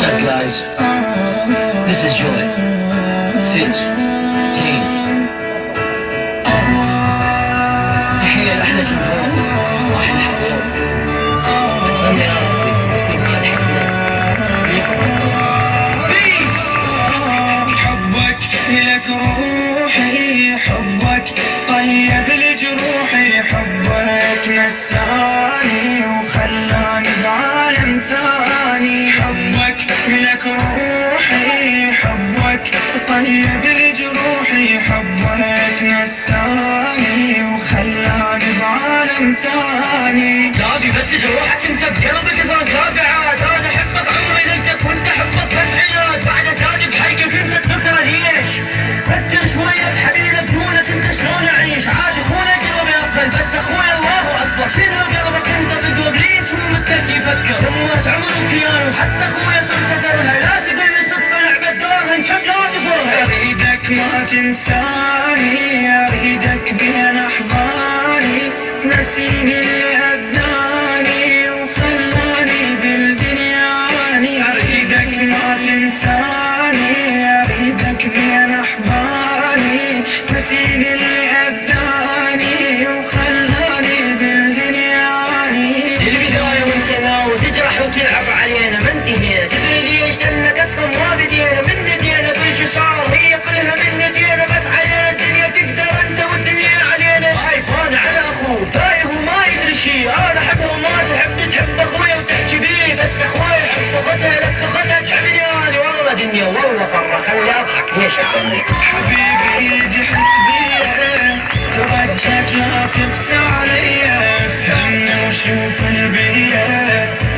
up, guys? This is Joy. Fit. Team. تحية لأحلى جمهور وأحلى حضور. أتمنى يا ربي تكون أحد حفلة ليكم بيس. حبك ملك روحي، حبك طيب لجروحي، حبك نساني وخلاني بعالم ثاني. حبك ملك روحي، حبك طيب لجروحي، حبك نساني وخلاني بعالم ثاني. لابي بس جروحك انت بقلبك ثاني تابعات. انا احبك عمري ليلتك وانت حبك بس عياد. بعد سادي بحيك فهمت بكره ليش فكر شويه بحبيبك دونك انت شلون اعيش. عادي اخويا قلبي افضل بس اخويا الله اكبر. شنو قلبك انت بقلب ليش مو متك يفكر. امة عمر وكيان وحتى اخويا صرت اقرها. لا تقول لي صدفه لعبه دورها انشب لا تفرها. اريدك ما تنساني، اريدك بين احضاني، نسيني اللي اذاني وخلاني بالدنيا عاني. اريدك ما تنساني، اريدك بين احضاني، نسيني اللي اذاني وخلاني بالدنيا عاني. البدايه وانت ناوي تجرح وتلعب علينا ما انتهينا. تدري ليش؟ لانك اصلا ما بدينا من ندينا. كل شي صار هي كلها من ندينا. بس علينا الدنيا تقدر انت والدنيا علينا. خايفان على اخوه تايه وما يدري شي. انا احبه وما تحب تحب اخويا وتحكي بيه. بس اخويا حب اختها لك اختها تحبني انا. والله دنيا والله فرة خلي اضحك ليش اعمل. حبيبي ايدي حس بيها، ترجاك لا تقسى عليا، فهمني وشوف البيا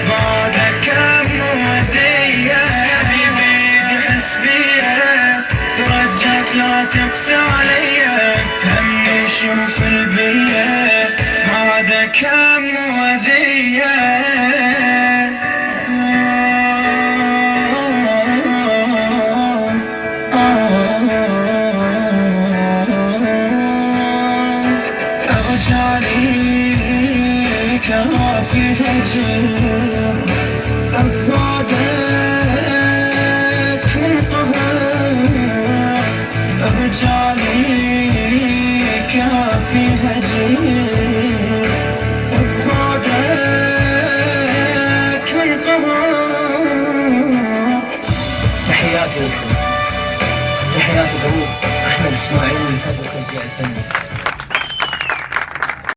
بعدك كم مؤذية. حبيبي ايدي حس بيها، ترجاك لا تقسى عليا، فهمني وشوف البيا بعدك كم مؤذية. كافي هجر أبعدك من قهر. أرجعلي كافي هجر أبعدك من قهر. تحياتي لكم. تحياتي ضمير احمد اسماعيل من فريق الفني.